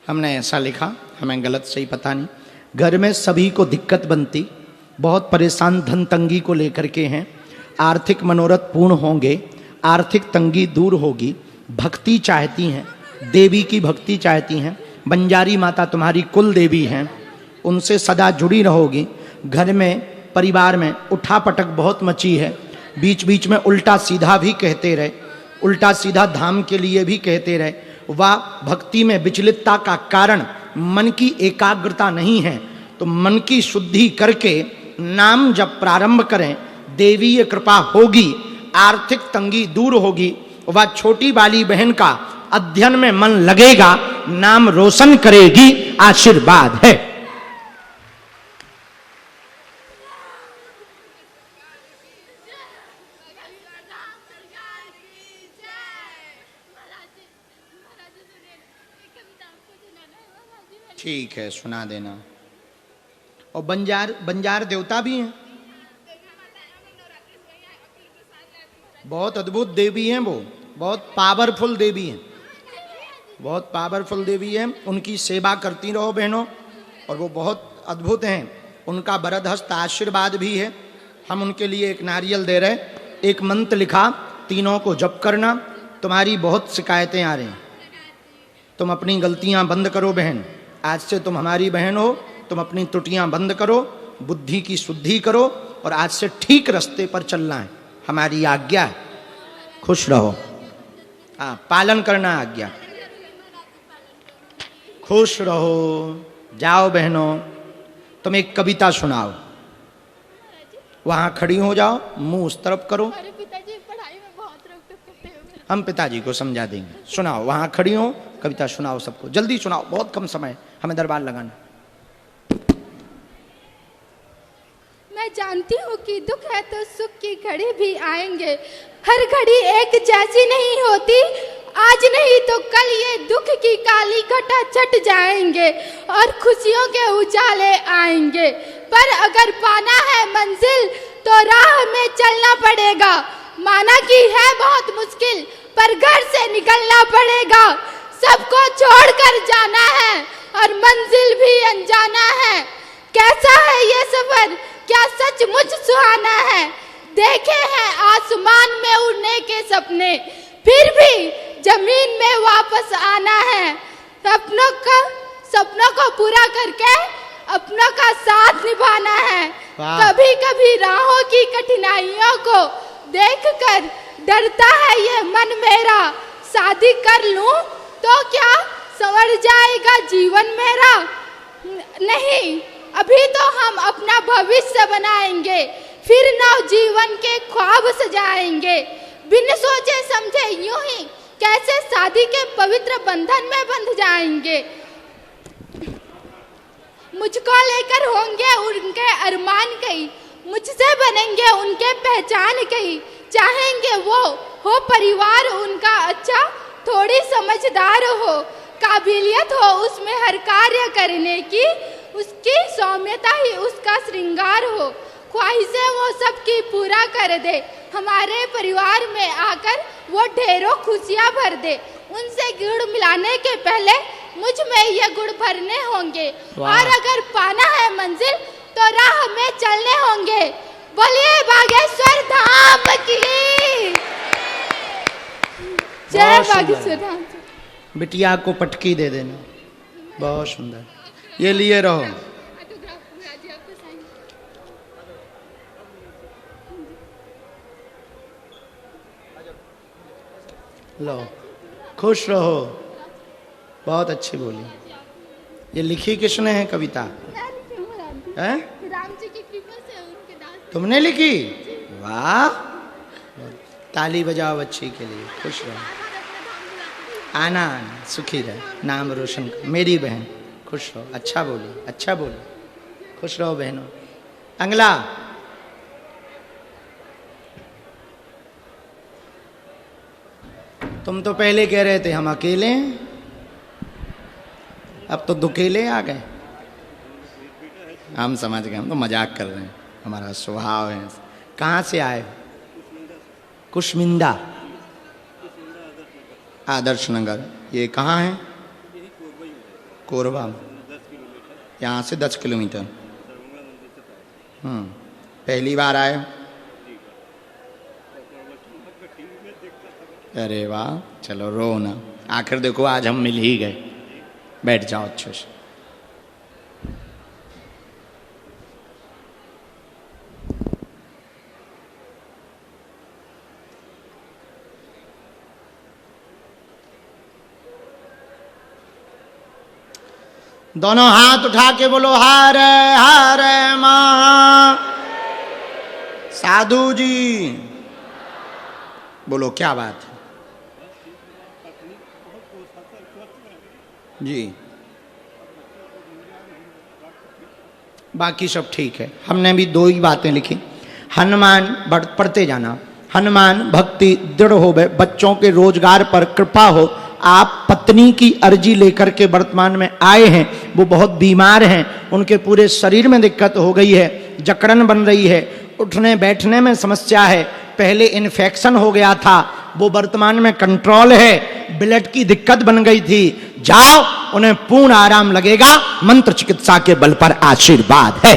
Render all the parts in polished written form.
हमने ऐसा लिखा, हमें गलत सही पता नहीं। घर में सभी को दिक्कत बनती, बहुत परेशान धन तंगी को लेकर के हैं। आर्थिक मनोरथ पूर्ण होंगे, आर्थिक तंगी दूर होगी। भक्ति चाहती हैं, देवी की भक्ति चाहती हैं। बंजारी माता तुम्हारी कुल देवी हैं, उनसे सदा जुड़ी रहोगी। घर में परिवार में उठापटक बहुत मची है, बीच बीच में उल्टा सीधा भी कहते रहे, उल्टा सीधा धाम के लिए भी कहते रहे। वह भक्ति में विचलितता का कारण मन की एकाग्रता नहीं है। तो मन की शुद्धि करके नाम जब प्रारंभ करें, देवीय कृपा होगी, आर्थिक तंगी दूर होगी। वह छोटी वाली बहन का अध्ययन में मन लगेगा, नाम रोशन करेगी, आशीर्वाद है। ठीक है, सुना देना। और बंजार देवता भी हैं, बहुत अद्भुत देवी हैं वो, बहुत पावरफुल देवी हैं, बहुत पावरफुल देवी हैं। उनकी सेवा करती रहो बहनों, और वो बहुत अद्भुत हैं। उनका वरद हस्त आशीर्वाद भी है। हम उनके लिए एक नारियल दे रहे, एक मंत्र लिखा, तीनों को जप करना। तुम्हारी बहुत शिकायतें आ रही हैं, तुम अपनी गलतियां बंद करो बहन। आज से तुम हमारी बहन हो, तुम अपनी त्रुटियां बंद करो, बुद्धि की शुद्धि करो, और आज से ठीक रास्ते पर चलना है, हमारी आज्ञा है। खुश रहो, हाँ, पालन करना आज्ञा। खुश रहो, जाओ बहनों। तुम एक कविता सुनाओ, वहां खड़ी हो जाओ, मुंह उस तरफ करो। पिताजी पढ़ाई में बहुत रोक टोक करते हो। हम पिताजी को समझा देंगे। सुनाओ, वहां खड़ी हो, कविता सुनाओ सबको, जल्दी सुनाओ, बहुत कम समय, हमें दरबार लगाना। मैं जानती हूँ कि दुख है तो सुख की घड़ी भी आएंगे। हर घड़ी एक जैसी नहीं होती, आज नहीं तो कल ये दुख की काली घटा छट जाएंगे और खुशियों के उजाले आएंगे। पर अगर पाना है मंजिल तो राह में चलना पड़ेगा। माना कि है बहुत मुश्किल, पर घर से निकलना पड़ेगा। सबको छोड़कर जाना है और मंजिल भी अनजाना है। कैसा है ये सफर, क्या सचमुच सुहाना है। देखे हैं आसमान में उड़ने के सपने, फिर भी जमीन में वापस आना है। सपनों को पूरा करके अपनों का साथ निभाना है। कभी कभी राहों की कठिनाइयों को देखकर डरता है ये मन मेरा। शादी कर लूं तो क्या संवर जाएगा जीवन मेरा। नहीं, अभी तो हम अपना भविष्य बनाएंगे, फिर नव जीवन के ख्वाब सजाएंगे। बिन सोचे समझे यूं ही कैसे शादी के पवित्र बंधन में बंध जाएंगे। मुझको लेकर होंगे उनके अरमान कई, मुझसे बनेंगे उनके पहचान कई। चाहेंगे वो हो परिवार उनका अच्छा, थोड़ी समझदार हो, काबिलियत हो उसमें हर कार्य करने की, उसकी सौम्यता ही उसका श्रृंगार हो। ख्वाहिशें वो सबकी पूरा कर दे, हमारे परिवार में आकर वो ढेरों खुशियां भर दे। उनसे गुड़ मिलाने के पहले मुझ में ये गुड़ भरने होंगे, और अगर पाना है मंजिल तो राह में चलने होंगे। बोलिए बागेश्वर धाम की जय। बागेश्वर धाम। बिटिया को पटकी दे देना, बहुत सुंदर। ये लिए रहो। लो, खुश रहो, बहुत अच्छी बोली। ये लिखी किसने है कविता? है राम जी की कृपा से उनके दास। तुमने लिखी? वाह, ताली बजाओ बच्ची के लिए। खुश रहो, आना आना, सुखी रहे, नाम रोशन कर। मेरी बहन खुश रहो, अच्छा बोली, अच्छा बोली। खुश रहो बहनों। अंगला, तुम तो पहले कह रहे थे हम अकेले हैं, अब तो दुकेले आ गए। हम समझ गए, हम तो मजाक कर रहे हैं, हमारा स्वभाव है। कहाँ से आए? कुशमिंदा, आदर्श नगर। ये कहाँ है? कोरबा, यहाँ से 10 किलोमीटर। पहली बार आए? अरे वाह, चलो रो ना, आखिर देखो आज हम मिल ही गए। बैठ जाओ अच्छे से। दोनों हाथ उठा के बोलो हरे हरे मां। साधु जी बोलो क्या बात है जी? बाकी सब ठीक है। हमने भी 2 ही बातें लिखी। हनुमान पढ़ते जाना। हनुमान भक्ति दृढ़ हो गए, बच्चों के रोजगार पर कृपा हो। आप पत्नी की अर्जी लेकर के वर्तमान में आए हैं, वो बहुत बीमार हैं, उनके पूरे शरीर में दिक्कत हो गई है, जकड़न बन रही है, उठने बैठने में समस्या है, पहले इन्फेक्शन हो गया था, वो वर्तमान में कंट्रोल है, ब्लड की दिक्कत बन गई थी। जाओ, उन्हें पूर्ण आराम लगेगा, मंत्र चिकित्सा के बल पर आशीर्वाद है।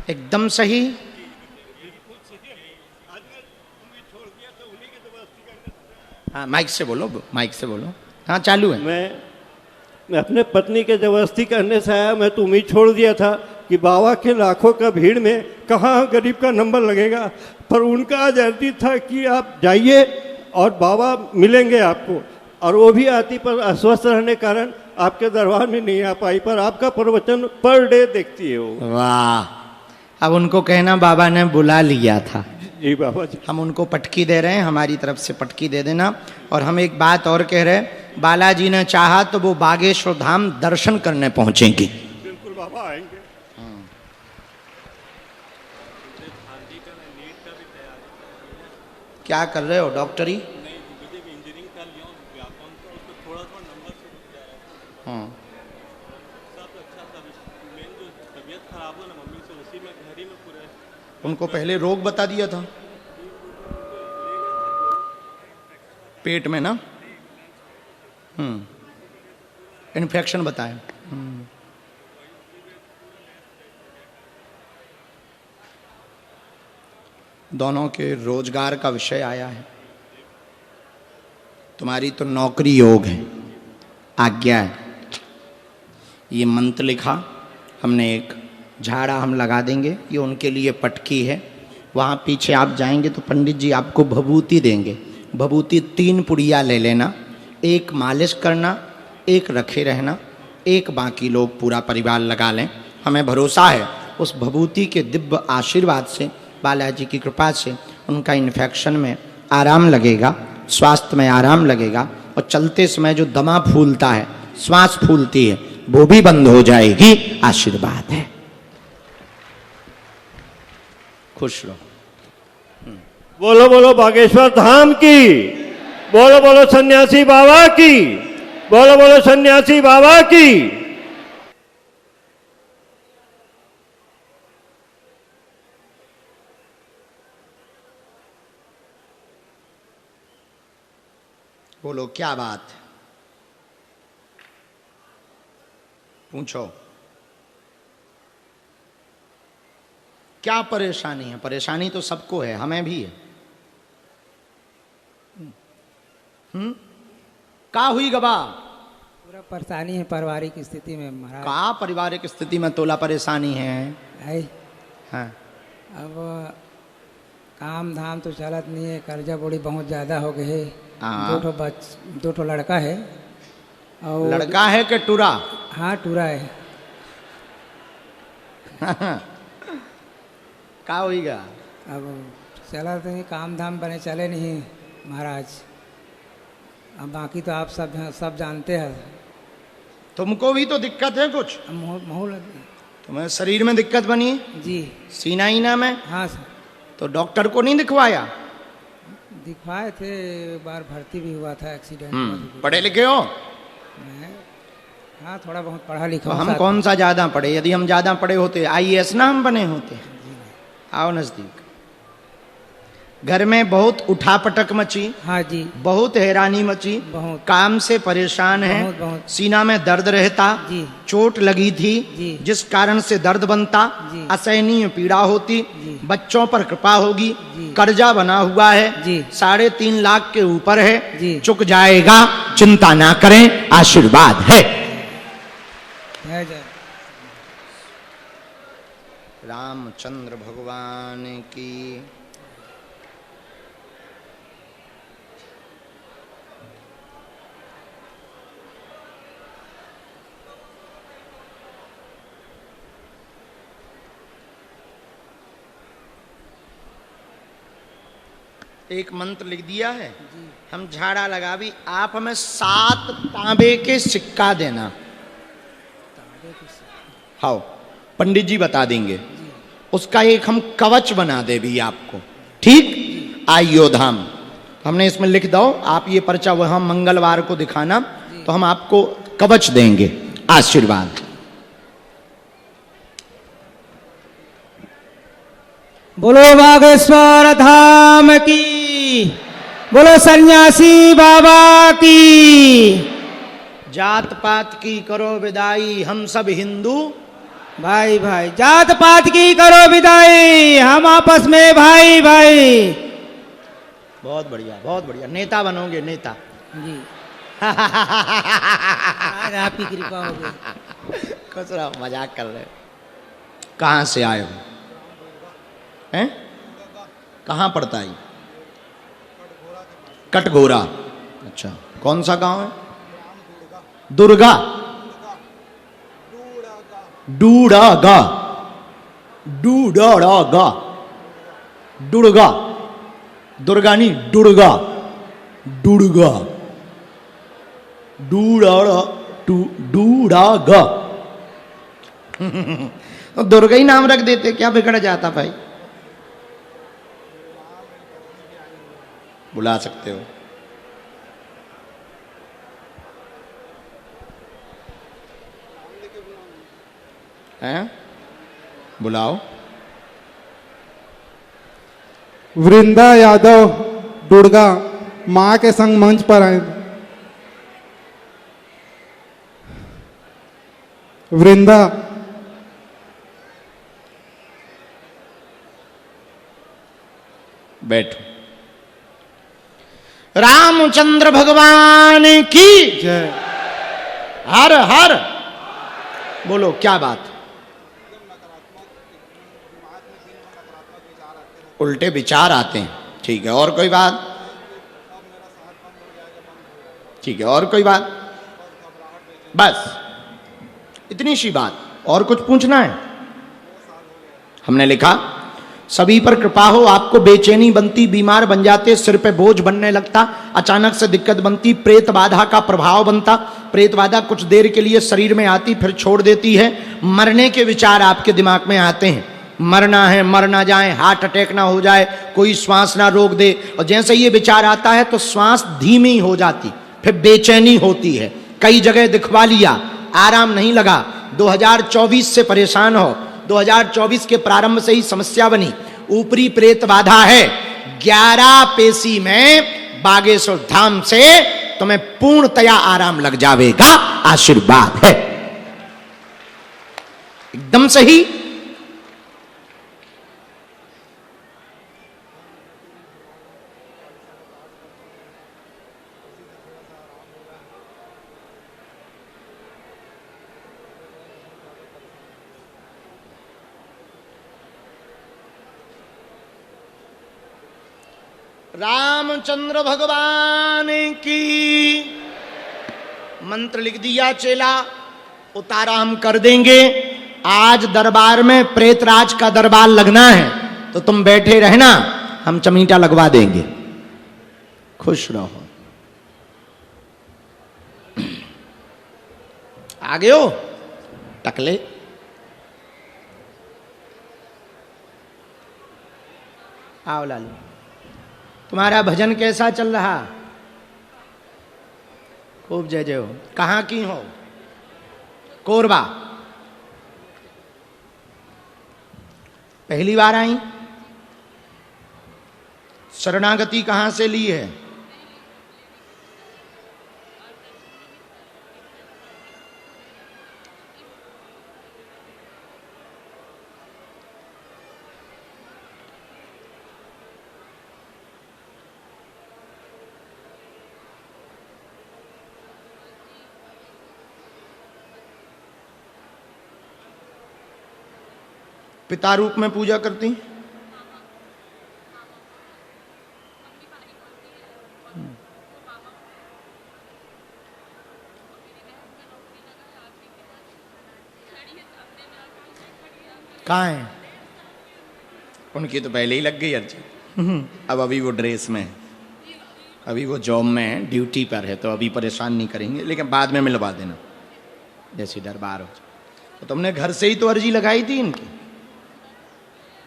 एकदम सही। हाँ माइक से बोलो, माइक से बोलो। हाँ चालू है। मैं अपने पत्नी के जबरदस्ती करने से आया। मैं तो उम्मीद छोड़ दिया था कि बाबा के लाखों का भीड़ में कहाँ गरीब का नंबर लगेगा, पर उनका आज अर्जी था कि आप जाइए और बाबा मिलेंगे आपको, और वो भी आती, पर अस्वस्थ रहने कारण आपके दरबार में नहीं आ पाई, पर आपका प्रवचन पर डे देखती है वो। वाह, अब उनको कहना बाबा ने बुला लिया था। जी बाबा जी। हम उनको पटकी दे रहे हैं, हमारी तरफ से पटकी दे देना। और हम एक बात और कह रहे हैं, बालाजी ने चाहा तो वो बागेश्वर धाम दर्शन करने पहुंचेंगे। बिल्कुल बाबा आएंगे। क्या कर रहे हो, डॉक्टरी? हाँ उनको पहले रोग बता दिया था पेट में ना, इन्फेक्शन बताया। दोनों के रोजगार का विषय आया है। तुम्हारी तो नौकरी योग है, आज्ञा है। ये मंत्र लिखा हमने, एक झाड़ा हम लगा देंगे, ये उनके लिए पटकी है। वहाँ पीछे आप जाएंगे तो पंडित जी आपको भभूति देंगे। भभूति 3 पुड़िया ले लेना, एक मालिश करना, एक रखे रहना, एक बाकी लोग पूरा परिवार लगा लें। हमें भरोसा है उस भभूति के दिव्य आशीर्वाद से, बालाजी की कृपा से उनका इन्फेक्शन में आराम लगेगा, स्वास्थ्य में आराम लगेगा, और चलते समय जो दमा फूलता है, श्वास फूलती है, वो भी बंद हो जाएगी। आशीर्वाद है। खुश रहो। बोलो बोलो बागेश्वर धाम की, बोलो बोलो सन्यासी बाबा की, बोलो बोलो सन्यासी बाबा की। बोलो क्या बात, पूछो क्या परेशानी है? परेशानी तो सबको है, हमें भी है। का हुई गबा? पूरा परेशानी है पारिवारिक स्थिति में महाराज। का पारिवारिक स्थिति में तोला परेशानी है? हाँ। अब काम धाम तो चलत नहीं है, कर्जा बोड़ी बहुत ज़्यादा हो गए है। हाँ। दो ठो लड़का है। और लड़का है कि टूरा? हाँ टूरा है। का होगा? अब चला तो नहीं, काम धाम बने चले नहीं महाराज। अब बाकी तो आप सब जानते हैं। तुमको भी तो दिक्कत है कुछ? माहौल तुम्हें शरीर में दिक्कत बनी? जी। सीना ईना में? हाँ सर। तो डॉक्टर को नहीं दिखवाया? दिखवाए थे, एक बार भर्ती भी हुआ था एक्सीडेंट। पढ़े लिखे हो? मैं हाँ थोड़ा बहुत पढ़ा लिखा। तो हम कौन सा ज्यादा पढ़े? यदि हम ज्यादा पढ़े होते IAS ना हम बने होते। आओ नजदीक। घर में बहुत उठापटक मची, हाँ जी, बहुत हैरानी मची, बहुत। काम से परेशान है, बहुत, बहुत। सीना में दर्द रहता, जी। चोट लगी थी, जी। जिस कारण से दर्द बनता, जी। असहनीय पीड़ा होती, जी। बच्चों पर कृपा होगी, जी। कर्जा बना हुआ है, जी। 3.5 लाख के ऊपर है, जी। चुक जाएगा, चिंता ना करें, आशीर्वाद है। जय रामचंद्र भगवान की। एक मंत्र लिख दिया है, हम झाड़ा लगा भी, आप हमें 7 तांबे के सिक्का देना। हाँ, पंडित जी बता देंगे, उसका एक हम कवच बना दे भी आपको, ठीक। आयोधाम हमने इसमें लिख दो, आप ये पर्चा वहां मंगलवार को दिखाना, तो हम आपको कवच देंगे, आशीर्वाद। बोलो बागेश्वर धाम की, बोलो सन्यासी बाबा की। जात पात की करो विदाई, हम सब हिंदू भाई भाई, जात पात की करो विदाई, हम आपस में भाई भाई। बहुत बढ़िया, बहुत बढ़िया, नेता बनोगे, नेता। जी आज आपकी कृपा होगी। खुश रहो, मजाक कर रहे हो। कहाँ से आए हो? हैं? कहाँ पड़ता है? कटघोरा। अच्छा, कौन सा गांव है? दुर्गा। डूडागा, डूडागा, दुर्गा, दुर्गा नहीं, दुर्गा, दुर्गा, डूडाड़ा, डूडागा। दुर्गा ही नाम रख देते, क्या बिगड़ जाता भाई? बुला सकते हो। हैं? बुलाओ। वृंदा यादव दुर्गा मां के संग मंच पर आए। वृंदा बैठो। रामचंद्र भगवान की जय। हर हर। बोलो क्या बात? उल्टे विचार आते हैं, ठीक है, और कोई बात? ठीक है, और कोई बात? बस इतनी सी बात, और कुछ पूछना है? हमने लिखा सभी पर कृपा हो, आपको बेचैनी बनती, बीमार बन जाते, सिर पे बोझ बनने लगता, अचानक से दिक्कत बनती, प्रेत बाधा का प्रभाव बनता, प्रेत बाधा कुछ देर के लिए शरीर में आती फिर छोड़ देती है, मरने के विचार आपके दिमाग में आते हैं, मरना है, मर ना जाए, हार्ट अटैक ना हो जाए, कोई श्वास ना रोक दे, और जैसे ये विचार आता है तो श्वास धीमी हो जाती, फिर बेचैनी होती है, कई जगह दिखवा लिया, आराम नहीं लगा, 2024 से परेशान हो, 2024 के प्रारंभ से ही समस्या बनी, ऊपरी प्रेत बाधा है, 11 पेशी में बागेश्वर धाम से तुम्हें पूर्णतया आराम लग जाएगा, आशीर्वाद है। एकदम सही। रामचंद्र भगवान की। मंत्र लिख दिया चेला, उतारा हम कर देंगे। आज दरबार में प्रेतराज का दरबार लगना है, तो तुम बैठे रहना, हम चमीटा लगवा देंगे। खुश रहो। आ गए हो टकले? आओ लालू, तुम्हारा भजन कैसा चल रहा? खूब जय जय हो। कहाँ की हो? कोरबा। पहली बार आई? शरणागति कहां से ली है? पिता रूप में पूजा करती? कहाँ है? उनकी तो पहले ही लग गई अर्जी। अब अभी वो ड्रेस में है, अभी वो जॉब में है, ड्यूटी पर है, तो अभी परेशान नहीं करेंगे, लेकिन बाद में मिलवा देना जैसी दरबार हो जाए। तो तुमने घर से ही तो अर्जी लगाई थी इनकी।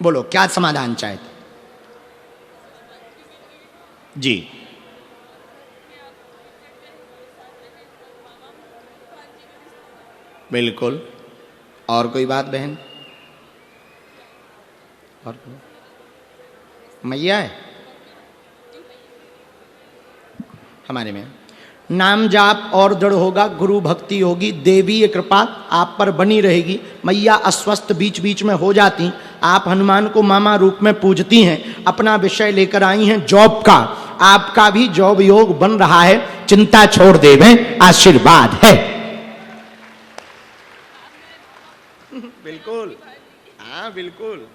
बोलो क्या समाधान चाहते? जी बिल्कुल। और कोई बात बहन? और कोई? मैया है हमारे में। नाम जाप और दृढ़ होगा, गुरु भक्ति होगी, देवीय कृपा आप पर बनी रहेगी। मैया अस्वस्थ बीच बीच में हो जाती, आप हनुमान को मामा रूप में पूजती हैं। अपना विषय लेकर आई हैं जॉब का, आपका भी जॉब योग बन रहा है, चिंता छोड़ देवें, आशीर्वाद है। बिल्कुल, हाँ बिल्कुल।